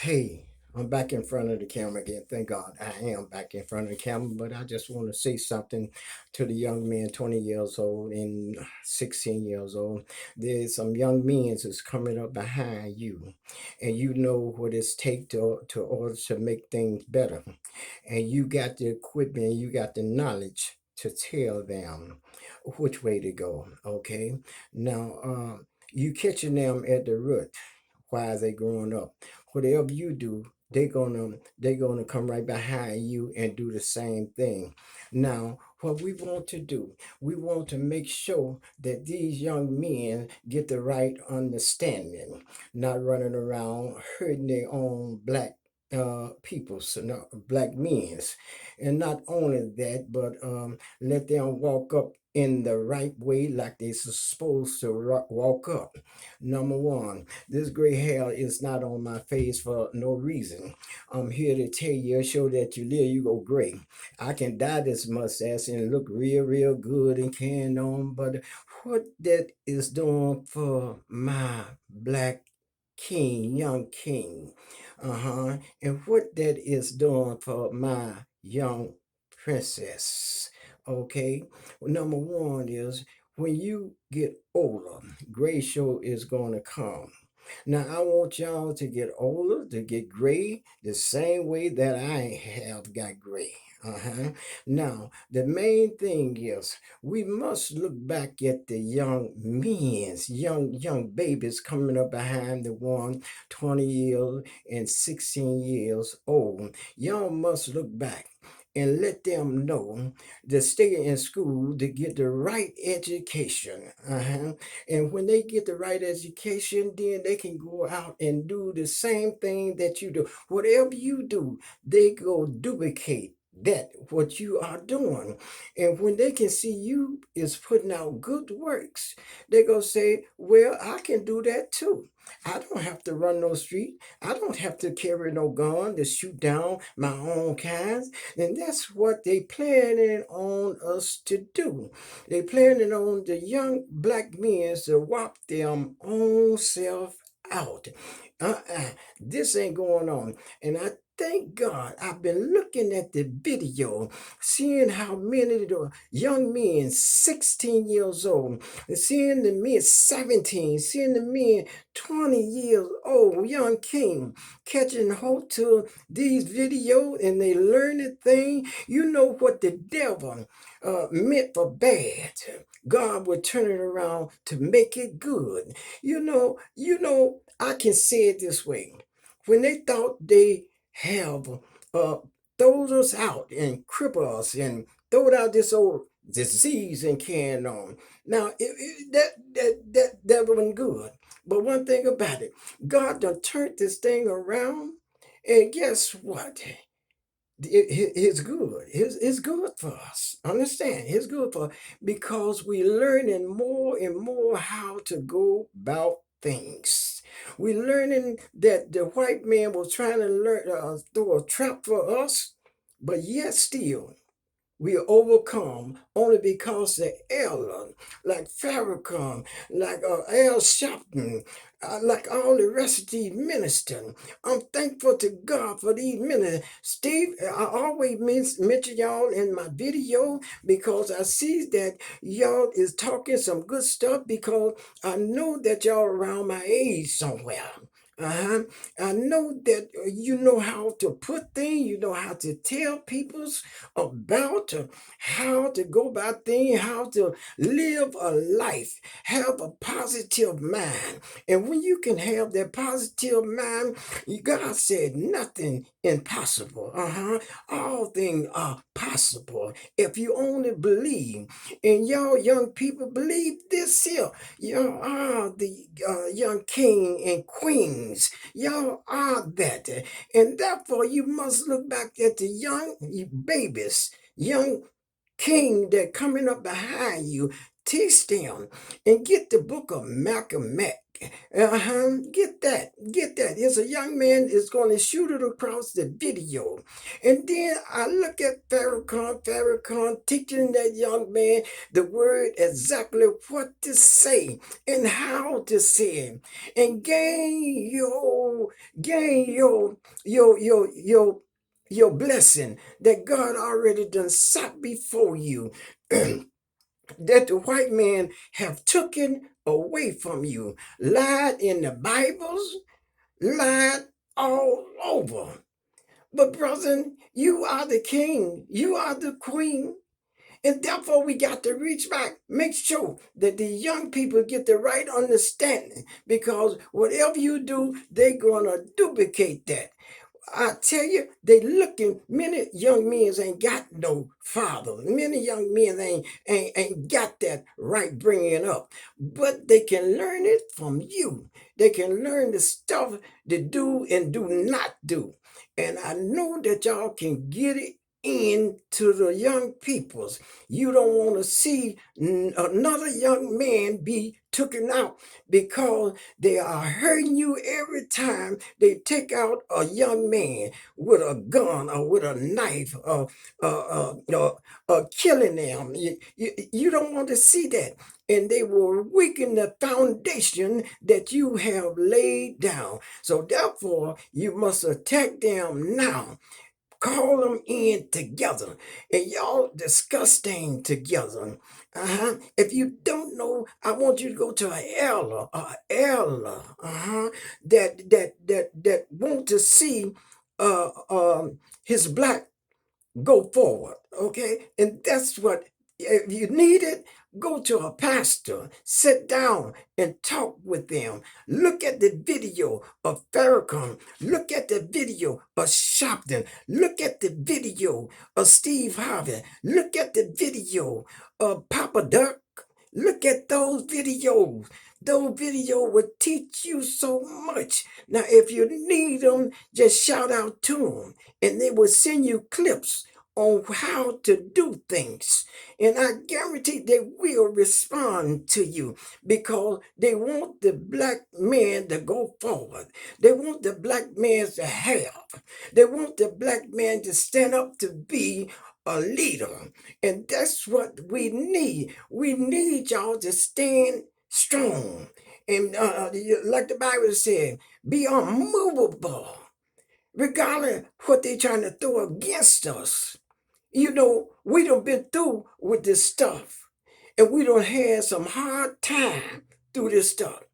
Hey, I'm back in front of the camera again. Thank God I am back in front of the camera, but I just want to say something to the young men 20 years old and 16 years old. There's some young men that's coming up behind you, and you know what it's take to order to make things better. And you got the equipment, you got the knowledge to tell them which way to go. Okay. Now, you catching them at the root while they growing up. Whatever you do, they're gonna come right behind you and do the same thing. Now, what we want to do, we want to make sure that these young men get the right understanding, not running around hurting their own black people, so not black men's, and not only that, but let them walk up in the right way like they're supposed to walk up. Number one, this gray hair is not on my face for no reason. I'm here to tell you, show that you live, you go gray. I can dye this mustache and look real, real good and can on, but what that is doing for my black king, young king, and what that is doing for my young princess, okay? Well, number one is when you get older, gray show is going to come. Now, I want y'all to get older, to get gray, the same way that I have got gray. Now, the main thing is we must look back at the young men's, young babies coming up behind the one 20 years and 16 years old. Y'all must look back and let them know to stay in school to get the right education. And when they get the right education, then they can go out and do the same thing that you do. Whatever you do, they go duplicate that what you are doing. And when they can see you is putting out good works, they go say, well, I can do that too. I don't have to run no street. I don't have to carry no gun to shoot down my own kinds. And that's what they planning on us to do. They planning on the young black men to whop them own self out. Uh-uh, this ain't going on. And I thank God I've been looking at the video, seeing how many of the young men, 16 years old, and seeing the men 17, seeing the men 20 years old, young king, catching hold to these videos and they learn a thing. You know what the devil meant for bad. God will turn it around to make it good. I can say it this way. When they thought they have uh, throwed us out and crippled us and throwed out this old disease and carrying on. Now, that wasn't good. But one thing about it, God done turned this thing around, and guess what? It's good. It's good for us. Understand? It's good for because we learning more and more how to go about things. We learning that the white man was trying to learn throw a trap for us, but yet still we overcome only because the elder, like Farrakhan, like Al Sharpton, like all the rest of these ministers. I'm thankful to God for these ministers. Steve, I always mention y'all in my video because I see that y'all is talking some good stuff because I know that y'all around my age somewhere. Uh-huh. I know that you know how to put things, you know how to tell people's about how to go about things, how to live a life, have a positive mind. And when you can have that positive mind, God said nothing impossible. All things are possible if you only believe. And y'all young people believe this here. Y'all are the young king and queens. Y'all are that. And therefore, you must look back at the young babies, young king that coming up behind you. Teach them and get the book of Malcolm X. Get that. Get that. There's a young man is going to shoot it across the video. And then I look at Farrakhan teaching that young man the word exactly what to say and how to say it. And gain your blessing that God already done set before you. That the white man have taken away from you. Lied in the Bibles, lied all over. But brother, you are the king, you are the queen. And therefore, we got to reach back, make sure that the young people get the right understanding, because whatever you do, they're going to duplicate that. I tell you, they looking, many young men ain't got no father. Many young men ain't got that right bringing up. But they can learn it from you. They can learn the stuff to do and do not do. And I know that y'all can get it into the young peoples. You don't want to see another young man be taken out because they are hurting you every time they take out a young man with a gun or with a knife or killing them. You don't want to see that. And they will weaken the foundation that you have laid down. So therefore, you must attack them now. Call them in together and y'all discuss things together. If you don't know, I want you to go to a elder, that want to see his black go forward, okay? And that's what, if you need it, go to a pastor, sit down and talk with them. Look at the video of Farrakhan. Look at the video of Shopton. Look at the video of Steve Harvey. Look at the video of Papa Duck. Look at those videos. Those videos will teach you so much. Now, if you need them, just shout out to them, and they will send you clips on how to do things. And I guarantee they will respond to you because they want the black man to go forward. They want the black man to have. They want the black man to stand up to be a leader. And that's what we need. We need y'all to stand strong. And like the Bible said, be unmovable, regardless what they're trying to throw against us. You know, we done been through with this stuff, and we done had some hard time through this stuff.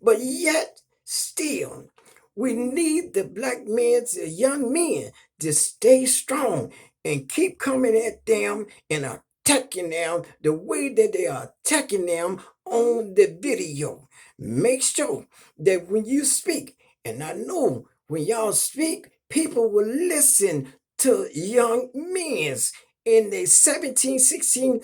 But yet, still, we need the black men, the young men, to stay strong and keep coming at them and attacking them the way that they are attacking them on the video. Make sure that when you speak, and I know when y'all speak, people will listen to young men in the 17, 16,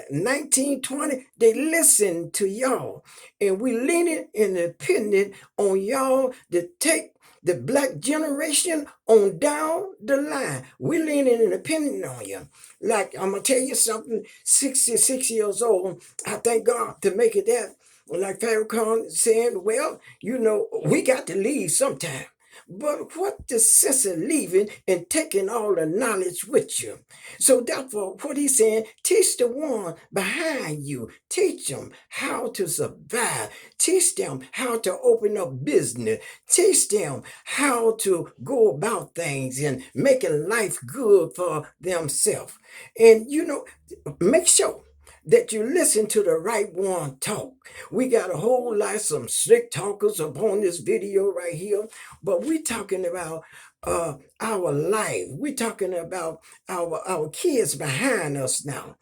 19, 20. They listen to y'all. And we leaning and dependent on y'all to take the black generation on down the line. We leaning and depending on you. Like, I'm going to tell you something, 66 years old, I thank God to make it that. Like Farrakhan saying, well, you know, we got to leave sometime. But what the sense of leaving and taking all the knowledge with you? So therefore, what he's saying, teach the one behind you. Teach them how to survive. Teach them how to open up business. Teach them how to go about things and making life good for themselves. And you know, make sure that you listen to the right one talk. We got a whole lot of some slick talkers upon this video right here, but we talking about our life. We talking about our kids behind us now.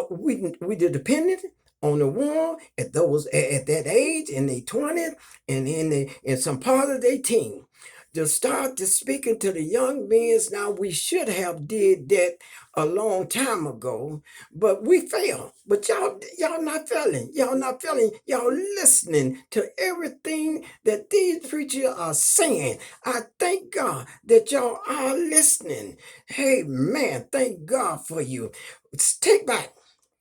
We dependent on the one at those at that age in their 20s and in some part of their teen. To start to speaking to the young men now, we should have did that a long time ago, but we failed. But y'all not failing. Y'all not failing. Y'all listening to everything that these preachers are saying. I thank God that y'all are listening. Hey man, thank God for you. Take back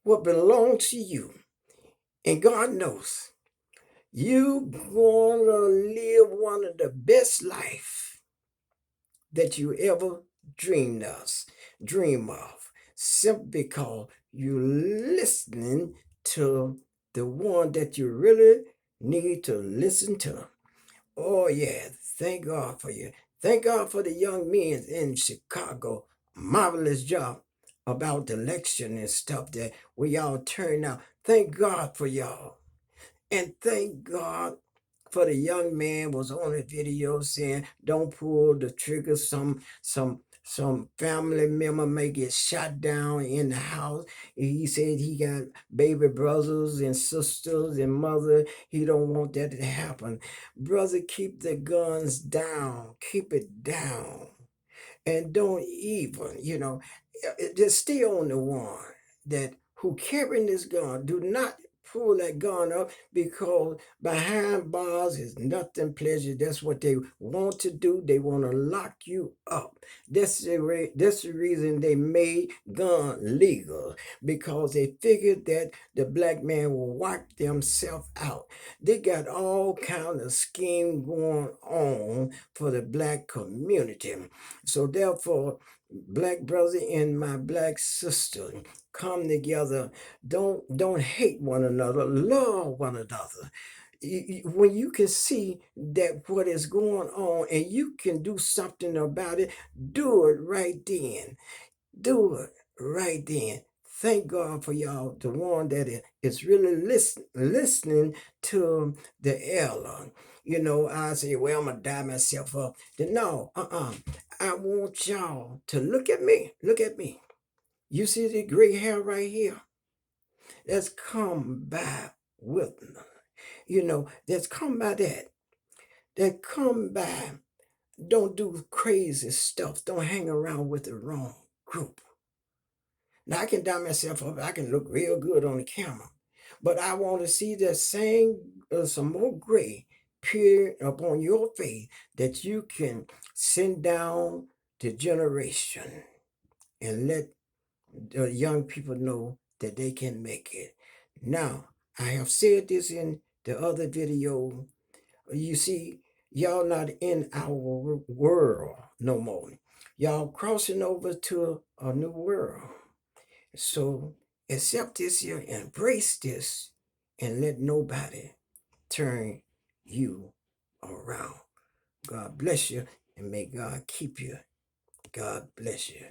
what belongs to you. And God knows you gonna live one of the best life that you ever dream of, simply because you're listening to the one that you really need to listen to. Oh yeah, thank God for you. Thank God for the young men in Chicago. Marvelous job about the election and stuff that we all turned out. Thank God for y'all. And thank God for the young man was on a video saying, "Don't pull the trigger. Some family member may get shot down in the house." He said he got baby brothers and sisters and mother. He don't want that to happen. Brother, keep the guns down. Keep it down, and don't even, just stay on the one that who carrying this gun. Do not pull that gun up, because behind bars is nothing pleasure. That's what they want to do. They want to lock you up. That's the reason they made gun legal, because they figured that the black man will wipe themselves out. They got all kind of scheme going on for the black community. So therefore, black brother and my black sister, come together. Don't hate one another. Love one another. When you can see that what is going on and you can do something about it, do it right then. Do it right then. Thank God for y'all, the one that is really listening to the elder. I say, well, I'm going to die myself up. No, I want y'all to look at me. Look at me. You see the gray hair right here? That's come by Wilton. That's come by that. That come by. Don't do crazy stuff. Don't hang around with the wrong group. Now I can dye myself up. I can look real good on the camera, but I want to see that same some more gray peer upon your face, that you can send down the generation and let the young people know that they can make it. Now I have said this in the other video. You see, y'all not in our world no more. Y'all crossing over to a new world. So accept this here, embrace this, and let nobody turn you around. God bless you, and may God keep you. God bless you.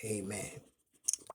Amen.